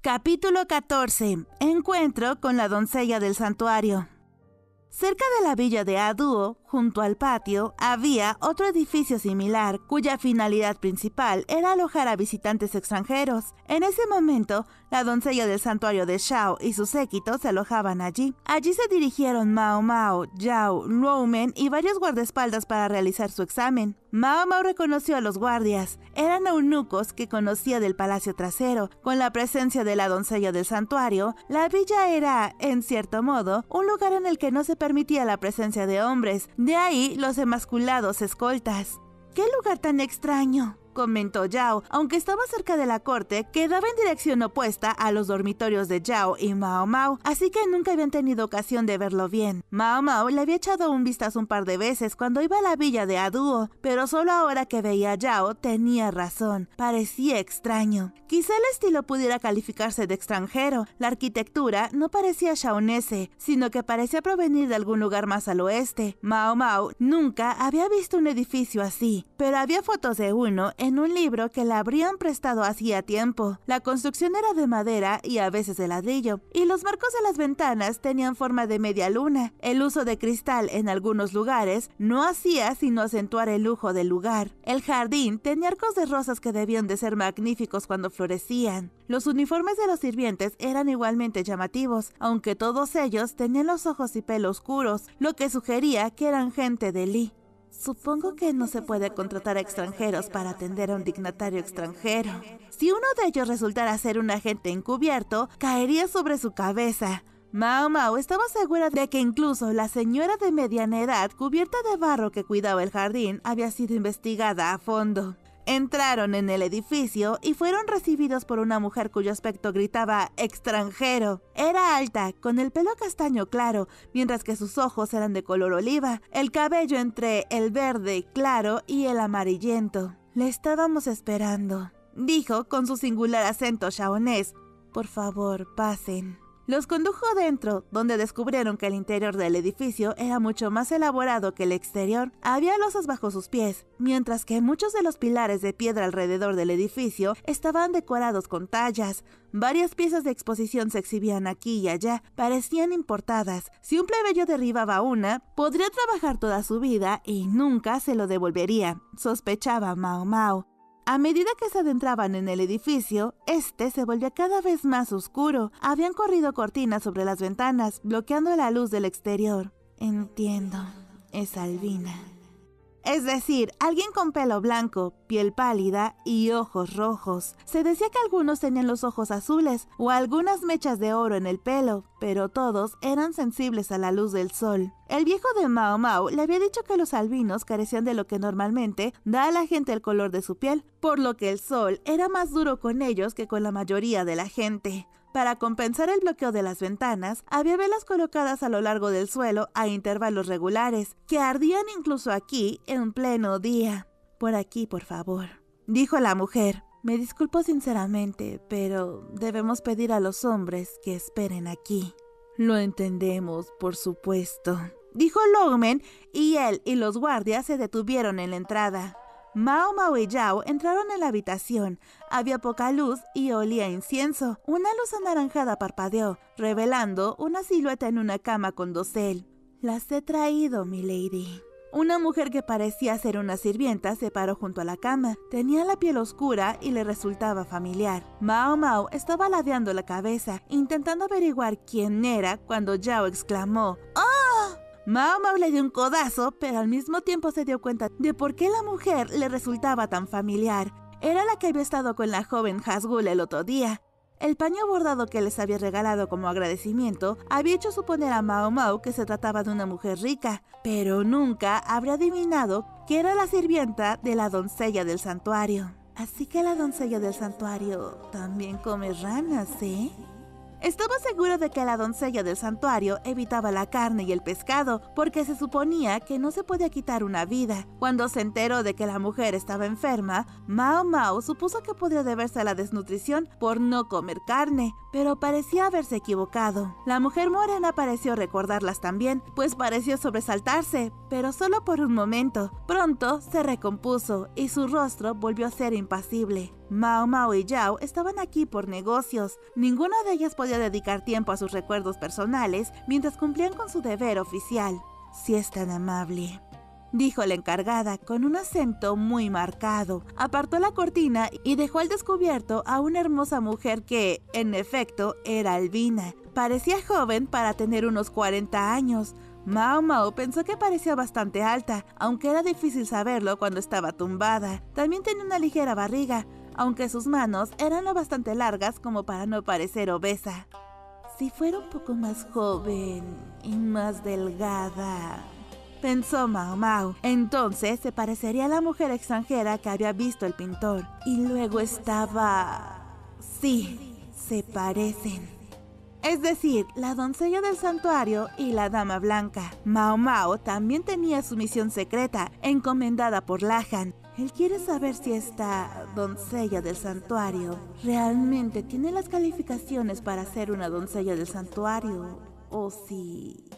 Capítulo 14. Encuentro con la doncella del santuario. Cerca de la villa de Aduo, junto al patio, había otro edificio similar, cuya finalidad principal era alojar a visitantes extranjeros. En ese momento, la doncella del santuario de Xiao y su séquito se alojaban allí. Allí se dirigieron Mao Mao, Yao, Luomen y varios guardaespaldas para realizar su examen. Mao Mao reconoció a los guardias. Eran eunucos que conocía del palacio trasero. Con la presencia de la doncella del santuario, la villa era, en cierto modo, un lugar en el que no se permitía la presencia de hombres. De ahí los emasculados escoltas. ¡Qué lugar tan extraño!, comentó Yao. Aunque estaba cerca de la corte, quedaba en dirección opuesta a los dormitorios de Yao y Mao Mao, así que nunca habían tenido ocasión de verlo bien. Mao Mao le había echado un vistazo un par de veces cuando iba a la villa de Aduo, pero solo ahora que veía a Yao tenía razón. Parecía extraño. Quizá el estilo pudiera calificarse de extranjero. La arquitectura no parecía shaonese, sino que parecía provenir de algún lugar más al oeste. Mao Mao nunca había visto un edificio así, pero había fotos de uno en un libro que le habrían prestado hacía tiempo. La construcción era de madera y a veces de ladrillo, y los marcos de las ventanas tenían forma de media luna. El uso de cristal en algunos lugares no hacía sino acentuar el lujo del lugar. El jardín tenía arcos de rosas que debían de ser magníficos cuando florecían. Los uniformes de los sirvientes eran igualmente llamativos, aunque todos ellos tenían los ojos y pelo oscuros, lo que sugería que eran gente de Li. Supongo que no se puede contratar a extranjeros para atender a un dignatario extranjero. Si uno de ellos resultara ser un agente encubierto, caería sobre su cabeza. Mao Mao estaba segura de que incluso la señora de mediana edad, cubierta de barro que cuidaba el jardín, había sido investigada a fondo. Entraron en el edificio y fueron recibidos por una mujer cuyo aspecto gritaba extranjero. Era alta, con el pelo castaño claro, mientras que sus ojos eran de color oliva, el cabello entre el verde claro y el amarillento. Le estábamos esperando, dijo con su singular acento shaonés. Por favor, pasen. Los condujo dentro, donde descubrieron que el interior del edificio era mucho más elaborado que el exterior. Había losas bajo sus pies, mientras que muchos de los pilares de piedra alrededor del edificio estaban decorados con tallas. Varias piezas de exposición se exhibían aquí y allá, parecían importadas. Si un plebeyo derribaba una, podría trabajar toda su vida y nunca se lo devolvería, sospechaba Mao Mao. A medida que se adentraban en el edificio, este se volvía cada vez más oscuro. Habían corrido cortinas sobre las ventanas, bloqueando la luz del exterior. Entiendo, es albina. Es decir, alguien con pelo blanco, piel pálida y ojos rojos. Se decía que algunos tenían los ojos azules o algunas mechas de oro en el pelo, pero todos eran sensibles a la luz del sol. El viejo de Mao Mao le había dicho que los albinos carecían de lo que normalmente da a la gente el color de su piel, por lo que el sol era más duro con ellos que con la mayoría de la gente. Para compensar el bloqueo de las ventanas, había velas colocadas a lo largo del suelo a intervalos regulares, que ardían incluso aquí en pleno día. Por aquí, por favor, dijo la mujer. Me disculpo sinceramente, pero debemos pedir a los hombres que esperen aquí. Lo entendemos, por supuesto, dijo Luomen, y él y los guardias se detuvieron en la entrada. Mao Mao y Yao entraron en la habitación. Había poca luz y olía a incienso. Una luz anaranjada parpadeó, revelando una silueta en una cama con dosel. Las he traído, milady. Una mujer que parecía ser una sirvienta se paró junto a la cama. Tenía la piel oscura y le resultaba familiar. Mao Mao estaba ladeando la cabeza, intentando averiguar quién era, cuando Yao exclamó ¡Oh! Mao Mao le dio un codazo, pero al mismo tiempo se dio cuenta de por qué la mujer le resultaba tan familiar. Era la que había estado con la joven Hazgul el otro día. El paño bordado que les había regalado como agradecimiento había hecho suponer a Mao Mao que se trataba de una mujer rica, pero nunca habría adivinado que era la sirvienta de la doncella del santuario. Así que la doncella del santuario también come ranas, ¿eh? Estaba seguro de que la doncella del santuario evitaba la carne y el pescado porque se suponía que no se podía quitar una vida. Cuando se enteró de que la mujer estaba enferma, Mao Mao supuso que podría deberse a la desnutrición por no comer carne, pero parecía haberse equivocado. La mujer morena pareció recordarlas también, pues pareció sobresaltarse, pero solo por un momento. Pronto se recompuso y su rostro volvió a ser impasible. Mao Mao y Yao estaban aquí por negocios. Ninguna de ellas podía dedicar tiempo a sus recuerdos personales mientras cumplían con su deber oficial. Si es tan amable, dijo la encargada con un acento muy marcado. Apartó la cortina y dejó al descubierto a una hermosa mujer que, en efecto, era albina. Parecía joven para tener unos 40 años. Mao Mao pensó que parecía bastante alta, aunque era difícil saberlo cuando estaba tumbada. También tenía una ligera barriga, aunque sus manos eran lo bastante largas como para no parecer obesa. Si fuera un poco más joven y más delgada, pensó Mao Mao, entonces se parecería a la mujer extranjera que había visto el pintor. Y luego estaba... Sí, se parecen. Es decir, la doncella del santuario y la dama blanca. Mao Mao también tenía su misión secreta, encomendada por Lahan. Él quiere saber si esta doncella del santuario realmente tiene las calificaciones para ser una doncella del santuario, o si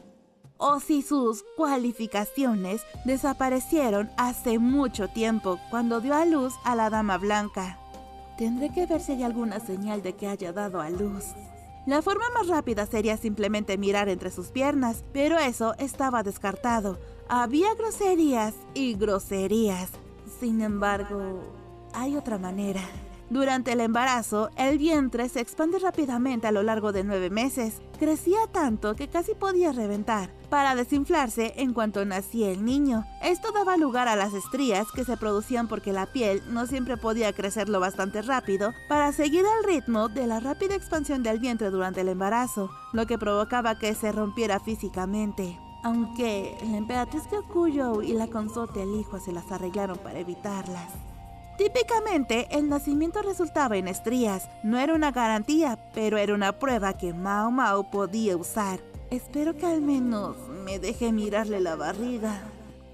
sus cualificaciones desaparecieron hace mucho tiempo cuando dio a luz a la dama blanca. Tendré que ver si hay alguna señal de que haya dado a luz. La forma más rápida sería simplemente mirar entre sus piernas, pero eso estaba descartado. Había groserías y groserías. Sin embargo, hay otra manera. Durante el embarazo, el vientre se expande rápidamente a lo largo de 9 meses. Crecía tanto que casi podía reventar, para desinflarse en cuanto nacía el niño. Esto daba lugar a las estrías que se producían porque la piel no siempre podía crecer lo bastante rápido para seguir el ritmo de la rápida expansión del vientre durante el embarazo, lo que provocaba que se rompiera físicamente. Aunque la emperatriz Kyokuyo y la consorte el hijo se las arreglaron para evitarlas. Típicamente, el nacimiento resultaba en estrías. No era una garantía, pero era una prueba que Mao Mao podía usar. Espero que al menos me deje mirarle la barriga.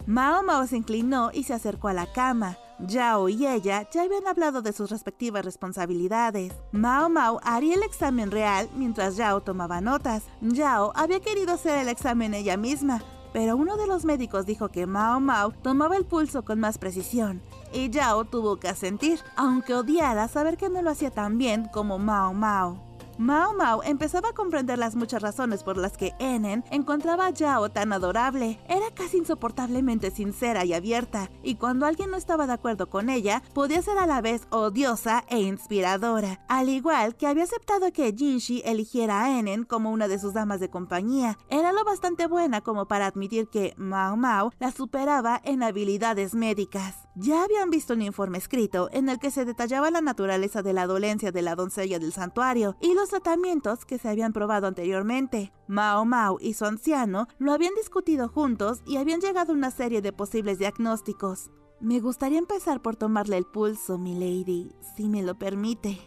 Mao Mao se inclinó y se acercó a la cama. Yao y ella ya habían hablado de sus respectivas responsabilidades. Mao Mao haría el examen real mientras Yao tomaba notas. Yao había querido hacer el examen ella misma, pero uno de los médicos dijo que Mao Mao tomaba el pulso con más precisión, y Yao tuvo que asentir, aunque odiara saber que no lo hacía tan bien como Mao Mao. Mao Mao empezaba a comprender las muchas razones por las que Enen encontraba a Yao tan adorable. Era casi insoportablemente sincera y abierta, y cuando alguien no estaba de acuerdo con ella, podía ser a la vez odiosa e inspiradora. Al igual que había aceptado que Jinshi eligiera a Enen como una de sus damas de compañía, era lo bastante buena como para admitir que Mao Mao la superaba en habilidades médicas. Ya habían visto un informe escrito en el que se detallaba la naturaleza de la dolencia de la doncella del santuario y los tratamientos que se habían probado anteriormente. Mao Mao y su anciano lo habían discutido juntos y habían llegado a una serie de posibles diagnósticos. Me gustaría empezar por tomarle el pulso, milady, si me lo permite,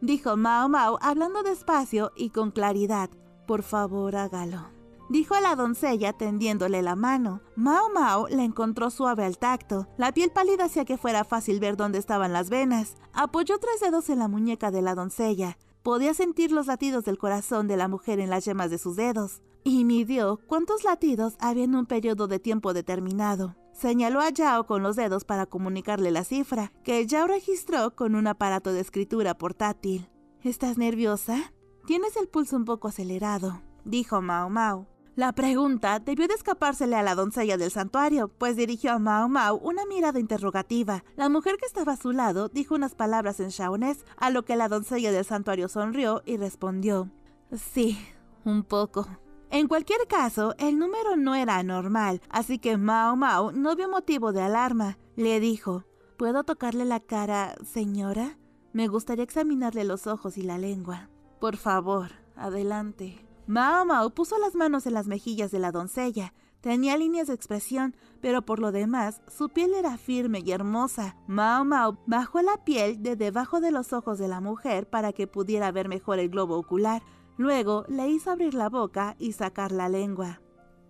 dijo Mao Mao hablando despacio y con claridad. Por favor, hágalo, dijo a la doncella tendiéndole la mano. Mao Mao la encontró suave al tacto. La piel pálida hacía que fuera fácil ver dónde estaban las venas. Apoyó 3 dedos en la muñeca de la doncella. Podía sentir los latidos del corazón de la mujer en las yemas de sus dedos, y midió cuántos latidos había en un periodo de tiempo determinado. Señaló a Yao con los dedos para comunicarle la cifra, que Yao registró con un aparato de escritura portátil. ¿Estás nerviosa? Tienes el pulso un poco acelerado, dijo Mao Mao. La pregunta debió de escapársele a la doncella del santuario, pues dirigió a Mao Mao una mirada interrogativa. La mujer que estaba a su lado dijo unas palabras en shaonés, a lo que la doncella del santuario sonrió y respondió: sí, un poco. En cualquier caso, el número no era anormal, así que Mao Mao no vio motivo de alarma. Le dijo: ¿puedo tocarle la cara, señora? Me gustaría examinarle los ojos y la lengua. Por favor, adelante. Mao Mao puso las manos en las mejillas de la doncella. Tenía líneas de expresión, pero por lo demás, su piel era firme y hermosa. Mao Mao bajó la piel de debajo de los ojos de la mujer para que pudiera ver mejor el globo ocular. Luego le hizo abrir la boca y sacar la lengua.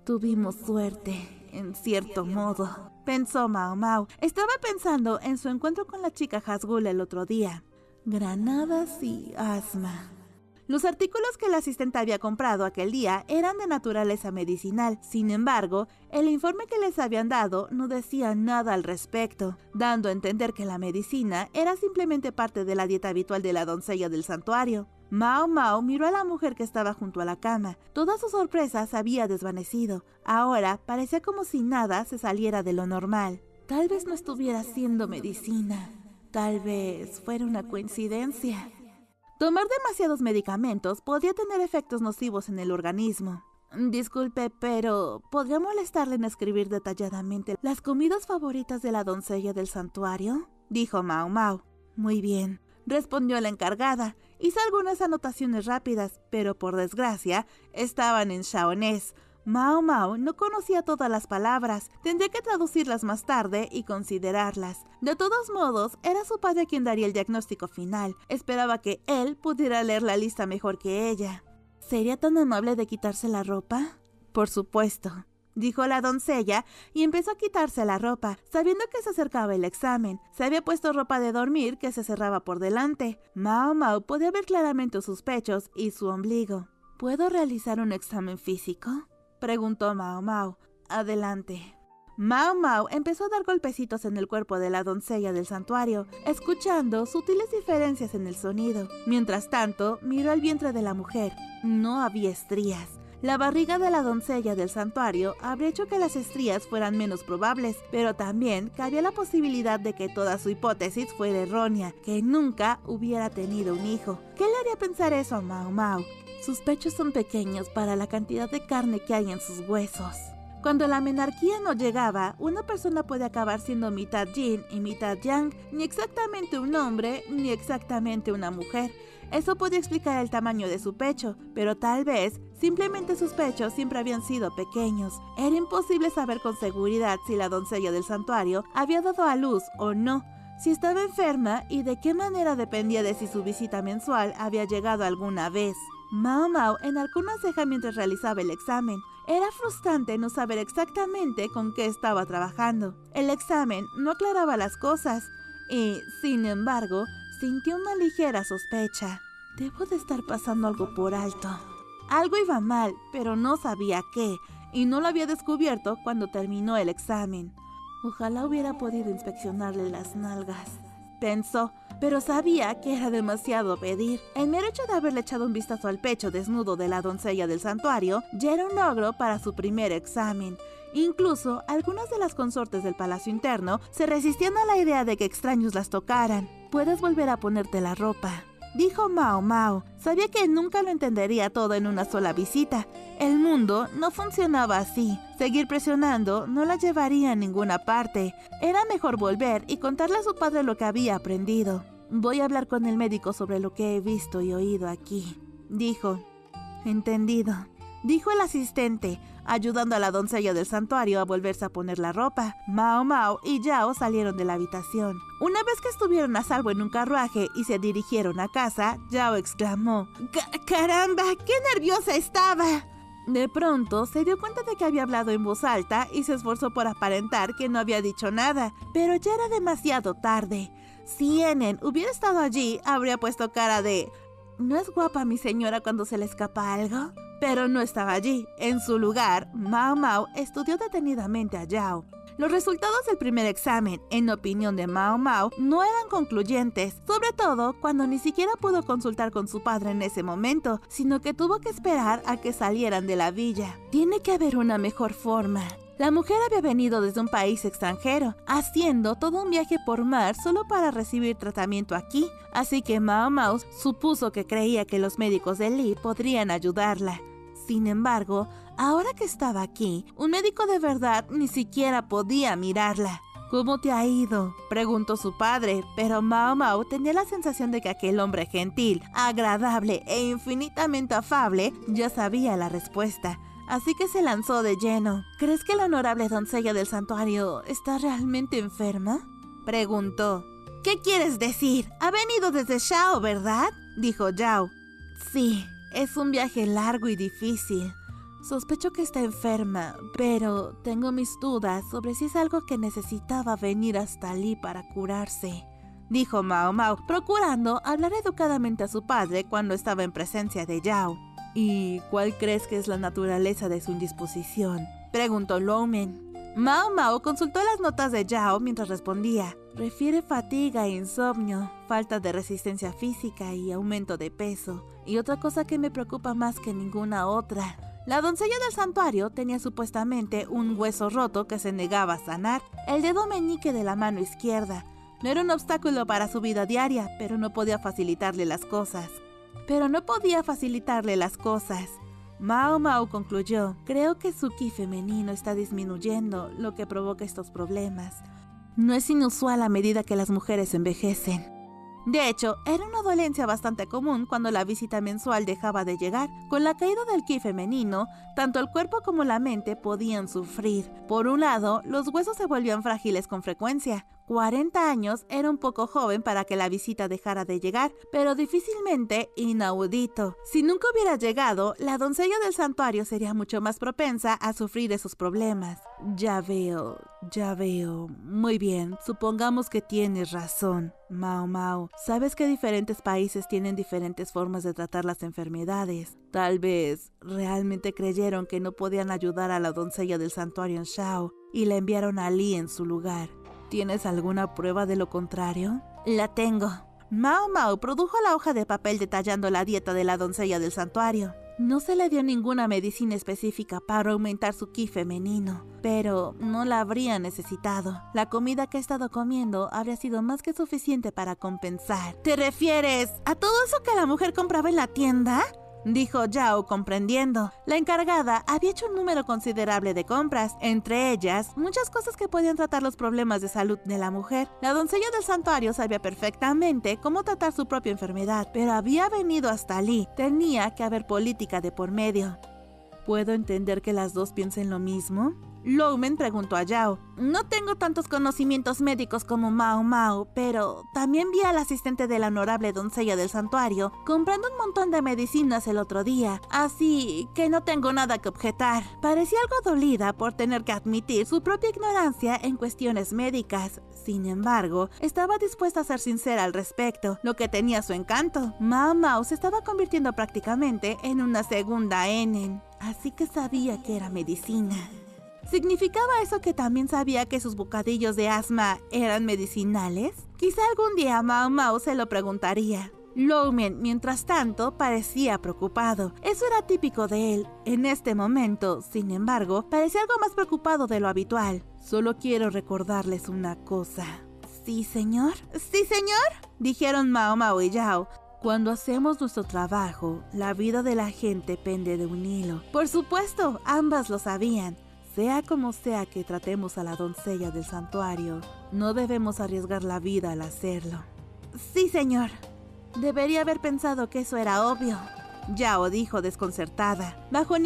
Tuvimos suerte, en cierto modo, pensó Mao Mao. Estaba pensando en su encuentro con la chica Hazgul el otro día. Granadas y asma. Los artículos que el asistente había comprado aquel día eran de naturaleza medicinal. Sin embargo, el informe que les habían dado no decía nada al respecto, dando a entender que la medicina era simplemente parte de la dieta habitual de la doncella del santuario. Mao Mao miró a la mujer que estaba junto a la cama. Toda su sorpresa se había desvanecido. Ahora parecía como si nada se saliera de lo normal. Tal vez no estuviera haciendo medicina. Tal vez fuera una coincidencia. Tomar demasiados medicamentos podría tener efectos nocivos en el organismo. Disculpe, pero ¿podría molestarle en escribir detalladamente las comidas favoritas de la doncella del santuario?, dijo Mao Mao. Muy bien, respondió la encargada. Hizo algunas anotaciones rápidas, pero por desgracia estaban en shaonés. Mao Mao no conocía todas las palabras, tendría que traducirlas más tarde y considerarlas. De todos modos, era su padre quien daría el diagnóstico final. Esperaba que él pudiera leer la lista mejor que ella. ¿Sería tan amable de quitarse la ropa? Por supuesto, dijo la doncella y empezó a quitarse la ropa, sabiendo que se acercaba el examen. Se había puesto ropa de dormir que se cerraba por delante. Mao Mao podía ver claramente sus pechos y su ombligo. ¿Puedo realizar un examen físico?, preguntó Mao Mao. Adelante. Mao Mao empezó a dar golpecitos en el cuerpo de la doncella del santuario, escuchando sutiles diferencias en el sonido. Mientras tanto, miró el vientre de la mujer. No había estrías. La barriga de la doncella del santuario habría hecho que las estrías fueran menos probables, pero también cabía la posibilidad de que toda su hipótesis fuera errónea, que nunca hubiera tenido un hijo. ¿Qué le haría pensar eso a Mao Mao? Sus pechos son pequeños para la cantidad de carne que hay en sus huesos. Cuando la menarquía no llegaba, una persona puede acabar siendo mitad yin y mitad yang, ni exactamente un hombre, ni exactamente una mujer. Eso podía explicar el tamaño de su pecho, pero tal vez simplemente sus pechos siempre habían sido pequeños. Era imposible saber con seguridad si la doncella del santuario había dado a luz o no, si estaba enferma y de qué manera dependía de si su visita mensual había llegado alguna vez. Mao Mao enarcó una ceja mientras realizaba el examen. Era frustrante no saber exactamente con qué estaba trabajando. El examen no aclaraba las cosas y, sin embargo, sintió una ligera sospecha. Debo de estar pasando algo por alto. Algo iba mal, pero no sabía qué, y no lo había descubierto cuando terminó el examen. Ojalá hubiera podido inspeccionarle las nalgas, pensó, pero sabía que era demasiado pedir. El mero hecho de haberle echado un vistazo al pecho desnudo de la doncella del santuario ya era un logro para su primer examen. Incluso algunas de las consortes del palacio interno se resistían a la idea de que extraños las tocaran. «Puedes volver a ponerte la ropa», dijo Mao Mao. Sabía que nunca lo entendería todo en una sola visita. El mundo no funcionaba así. Seguir presionando no la llevaría a ninguna parte. Era mejor volver y contarle a su padre lo que había aprendido. «Voy a hablar con el médico sobre lo que he visto y oído aquí», dijo. «Entendido», dijo el asistente, ayudando a la doncella del santuario a volverse a poner la ropa. Mao Mao y Yao salieron de la habitación. Una vez que estuvieron a salvo en un carruaje y se dirigieron a casa, Yao exclamó: «¡Caramba! ¡Qué nerviosa estaba!». De pronto se dio cuenta de que había hablado en voz alta y se esforzó por aparentar que no había dicho nada, pero ya era demasiado tarde. Si Enen hubiera estado allí, habría puesto cara de «¿No es guapa mi señora cuando se le escapa algo?». Pero no estaba allí. En su lugar, Mao Mao estudió detenidamente a Yao. Los resultados del primer examen, en opinión de Mao Mao, no eran concluyentes, sobre todo cuando ni siquiera pudo consultar con su padre en ese momento, sino que tuvo que esperar a que salieran de la villa. Tiene que haber una mejor forma. La mujer había venido desde un país extranjero, haciendo todo un viaje por mar solo para recibir tratamiento aquí, así que Mao Mao supuso que creía que los médicos de Li podrían ayudarla. Sin embargo, ahora que estaba aquí, un médico de verdad ni siquiera podía mirarla. «¿Cómo te ha ido?», preguntó su padre, pero Mao Mao tenía la sensación de que aquel hombre gentil, agradable e infinitamente afable ya sabía la respuesta. Así que se lanzó de lleno. «¿Crees que la honorable doncella del santuario está realmente enferma?», preguntó. «¿Qué quieres decir? Ha venido desde Shao, ¿verdad?», dijo Yao. «Sí, es un viaje largo y difícil. Sospecho que está enferma, pero tengo mis dudas sobre si es algo que necesitaba venir hasta Li para curarse», dijo Mao Mao, procurando hablar educadamente a su padre cuando estaba en presencia de Yao. ¿Y cuál crees que es la naturaleza de su indisposición?, preguntó Loumen. Mao Mao consultó las notas de Yao mientras respondía. Refiere fatiga e insomnio, falta de resistencia física y aumento de peso. Y otra cosa que me preocupa más que ninguna otra. La doncella del santuario tenía supuestamente un hueso roto que se negaba a sanar, el dedo meñique de la mano izquierda. No era un obstáculo para su vida diaria, pero no podía facilitarle las cosas. Mao Mao concluyó, creo que su ki femenino está disminuyendo, lo que provoca estos problemas. No es inusual a medida que las mujeres envejecen. De hecho, era una dolencia bastante común cuando la visita mensual dejaba de llegar. Con la caída del ki femenino, tanto el cuerpo como la mente podían sufrir. Por un lado, los huesos se volvían frágiles con frecuencia. 40 años era un poco joven para que la visita dejara de llegar, pero difícilmente inaudito. Si nunca hubiera llegado, la doncella del santuario sería mucho más propensa a sufrir esos problemas. Ya veo. Muy bien, supongamos que tienes razón, Mao Mao. Sabes que diferentes países tienen diferentes formas de tratar las enfermedades. Tal vez realmente creyeron que no podían ayudar a la doncella del santuario en Shao y la enviaron a Li en su lugar. ¿Tienes alguna prueba de lo contrario? La tengo. Mao Mao produjo la hoja de papel detallando la dieta de la doncella del santuario. No se le dio ninguna medicina específica para aumentar su ki femenino, pero no la habría necesitado. La comida que ha estado comiendo habría sido más que suficiente para compensar. ¿Te refieres a todo eso que la mujer compraba en la tienda?, dijo Yao, comprendiendo. La encargada había hecho un número considerable de compras, entre ellas muchas cosas que podían tratar los problemas de salud de la mujer. La doncella del santuario sabía perfectamente cómo tratar su propia enfermedad, pero había venido hasta Li. Tenía que haber política de por medio. ¿Puedo entender que las dos piensen lo mismo?, Loumen preguntó a Yao. No tengo tantos conocimientos médicos como Mao Mao, pero también vi al asistente de la honorable doncella del santuario comprando un montón de medicinas el otro día, así que no tengo nada que objetar. Parecía algo dolida por tener que admitir su propia ignorancia en cuestiones médicas. Sin embargo, estaba dispuesta a ser sincera al respecto, lo que tenía su encanto. Mao Mao se estaba convirtiendo prácticamente en una segunda Enen, así que sabía que era medicina. ¿Significaba eso que también sabía que sus bocadillos de asma eran medicinales? Quizá algún día Mao Mao se lo preguntaría. Loumen, mientras tanto, parecía preocupado. Eso era típico de él. En este momento, sin embargo, parecía algo más preocupado de lo habitual. Solo quiero recordarles una cosa. ¿Sí, señor? ¿Sí, señor?, dijeron Mao Mao y Yao. Cuando hacemos nuestro trabajo, la vida de la gente pende de un hilo. Por supuesto, ambas lo sabían. Sea como sea que tratemos a la doncella del santuario, no debemos arriesgar la vida al hacerlo. Sí, señor. Debería haber pensado que eso era obvio, Yao dijo desconcertada. Bajo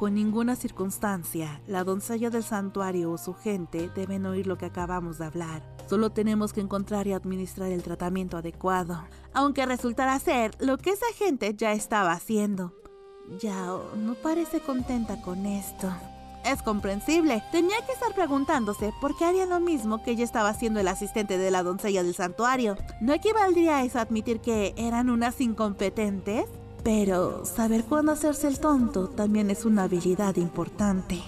ninguna circunstancia, la doncella del santuario o su gente deben oír lo que acabamos de hablar. Solo tenemos que encontrar y administrar el tratamiento adecuado, aunque resultara ser lo que esa gente ya estaba haciendo. Yao no parece contenta con esto. Es comprensible. Tenía que estar preguntándose por qué haría lo mismo que ella estaba haciendo el asistente de la doncella del santuario. ¿No equivaldría a eso a admitir que eran unas incompetentes? Pero saber cuándo hacerse el tonto también es una habilidad importante.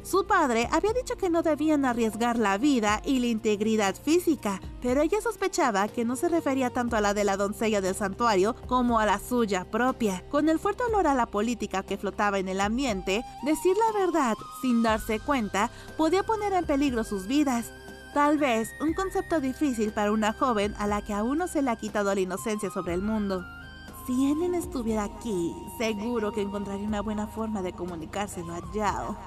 Su padre había dicho que no debían arriesgar la vida y la integridad física, pero ella sospechaba que no se refería tanto a la de la doncella del santuario como a la suya propia. Con el fuerte olor a la política que flotaba en el ambiente, decir la verdad sin darse cuenta podía poner en peligro sus vidas. Tal vez un concepto difícil para una joven a la que aún no se le ha quitado la inocencia sobre el mundo. Si Enen estuviera aquí, seguro que encontraría una buena forma de comunicárselo a Yao.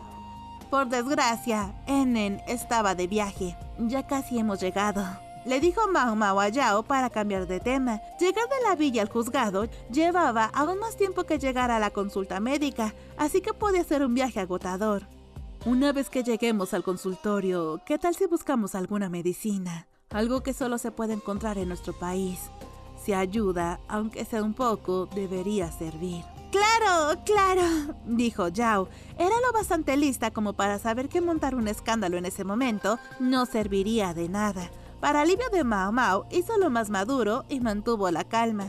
Por desgracia, Enen estaba de viaje. Ya casi hemos llegado, le dijo Mao Mao a Yao para cambiar de tema. Llegar de la villa al juzgado llevaba aún más tiempo que llegar a la consulta médica, así que podía ser un viaje agotador. Una vez que lleguemos al consultorio, ¿qué tal si buscamos alguna medicina? Algo que solo se puede encontrar en nuestro país. Si ayuda, aunque sea un poco, debería servir. ¡Claro! Dijo Yao. Era lo bastante lista como para saber que montar un escándalo en ese momento no serviría de nada. Para alivio de Mao Mao, hizo lo más maduro y mantuvo la calma.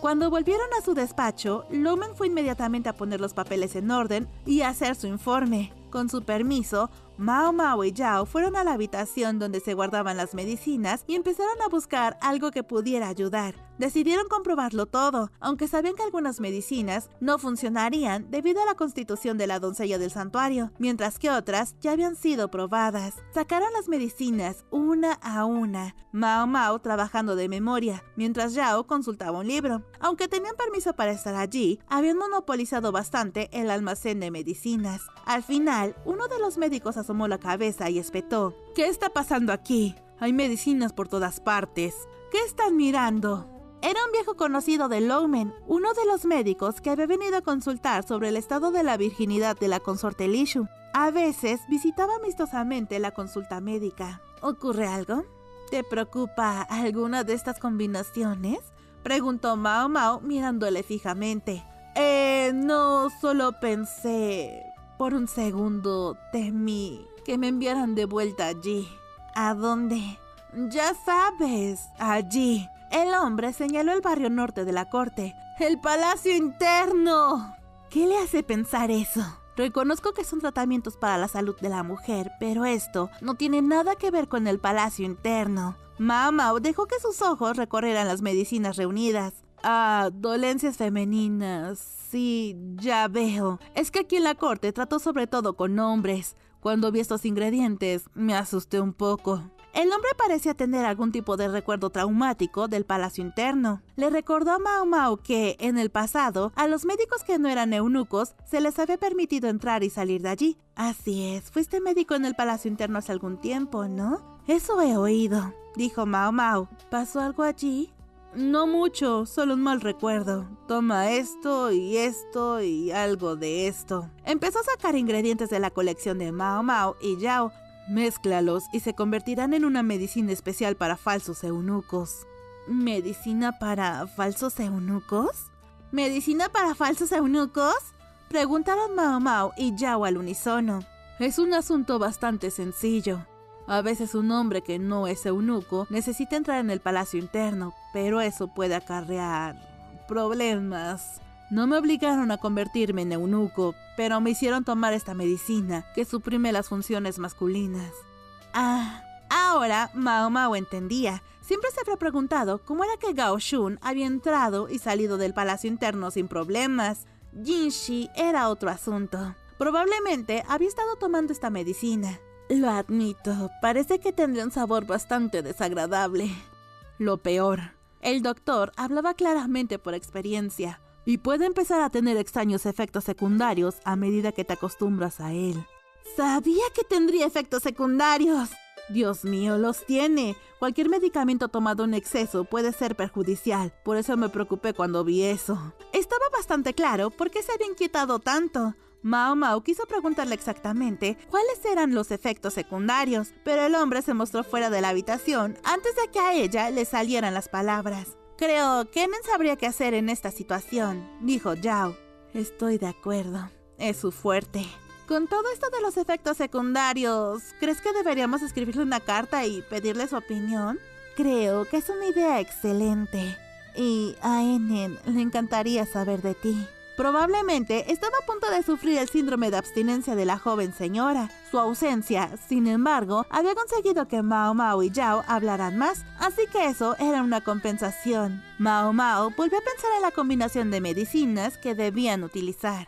Cuando volvieron a su despacho, Lumen fue inmediatamente a poner los papeles en orden y a hacer su informe. Con su permiso, Mao Mao y Yao fueron a la habitación donde se guardaban las medicinas y empezaron a buscar algo que pudiera ayudar. Decidieron comprobarlo todo, aunque sabían que algunas medicinas no funcionarían debido a la constitución de la doncella del santuario, mientras que otras ya habían sido probadas. Sacaron las medicinas una a una, Mao Mao trabajando de memoria, mientras Yao consultaba un libro. Aunque tenían permiso para estar allí, habían monopolizado bastante el almacén de medicinas. Al final, uno de los médicos asomó la cabeza y espetó: ¿Qué está pasando aquí? Hay medicinas por todas partes. ¿Qué están mirando? Era un viejo conocido de Lumen, uno de los médicos que había venido a consultar sobre el estado de la virginidad de la consorte Li Shu. A veces visitaba amistosamente la consulta médica. ¿Ocurre algo? ¿Te preocupa alguna de estas combinaciones?, preguntó Mao Mao mirándole fijamente. No, solo pensé... Por un segundo temí que me enviaran de vuelta allí. ¿A dónde? Ya sabes, allí. El hombre señaló el barrio norte de la corte. ¡El Palacio Interno! ¿Qué le hace pensar eso? Reconozco que son tratamientos para la salud de la mujer, pero esto no tiene nada que ver con el Palacio Interno. Mao Mao dejó que sus ojos recorrieran las medicinas reunidas. Dolencias femeninas, sí, ya veo. Es que aquí en la corte trato sobre todo con hombres. Cuando vi estos ingredientes, me asusté un poco. El hombre parecía tener algún tipo de recuerdo traumático del Palacio Interno. Le recordó a Mao Mao que, en el pasado, a los médicos que no eran eunucos se les había permitido entrar y salir de allí. Así es, fuiste médico en el Palacio Interno hace algún tiempo, ¿no? Eso he oído, dijo Mao Mao. ¿Pasó algo allí? No mucho, solo un mal recuerdo. Toma esto y algo de esto. Empezó a sacar ingredientes de la colección de Mao Mao y Yao. Mézclalos y se convertirán en una medicina especial para falsos eunucos. ¿Medicina para falsos eunucos? ¿Medicina para falsos eunucos?, preguntaron Mao Mao y Yao al unísono. Es un asunto bastante sencillo. A veces un hombre que no es eunuco necesita entrar en el Palacio Interno, pero eso puede acarrear problemas. No me obligaron a convertirme en eunuco, pero me hicieron tomar esta medicina que suprime las funciones masculinas. Ahora Mao Mao entendía. Siempre se había preguntado cómo era que Gao Shun había entrado y salido del Palacio Interno sin problemas. Jinshi era otro asunto. Probablemente había estado tomando esta medicina. Lo admito, parece que tendría un sabor bastante desagradable. Lo peor, el doctor hablaba claramente por experiencia y puede empezar a tener extraños efectos secundarios a medida que te acostumbras a él. Sabía que tendría efectos secundarios. Dios mío, los tiene. Cualquier medicamento tomado en exceso puede ser perjudicial, por eso me preocupé cuando vi eso. Estaba bastante claro por qué se había inquietado tanto. Mao Mao quiso preguntarle exactamente cuáles eran los efectos secundarios, pero el hombre se mostró fuera de la habitación antes de que a ella le salieran las palabras. Creo que Nen sabría qué hacer en esta situación, dijo Yao. Estoy de acuerdo, es su fuerte. Con todo esto de los efectos secundarios, ¿crees que deberíamos escribirle una carta y pedirle su opinión? Creo que es una idea excelente. Y a Enen le encantaría saber de ti. Probablemente estaba a punto de sufrir el síndrome de abstinencia de la joven señora. Su ausencia, sin embargo, había conseguido que Mao Mao y Yao hablaran más, así que eso era una compensación. Mao Mao volvió a pensar en la combinación de medicinas que debían utilizar.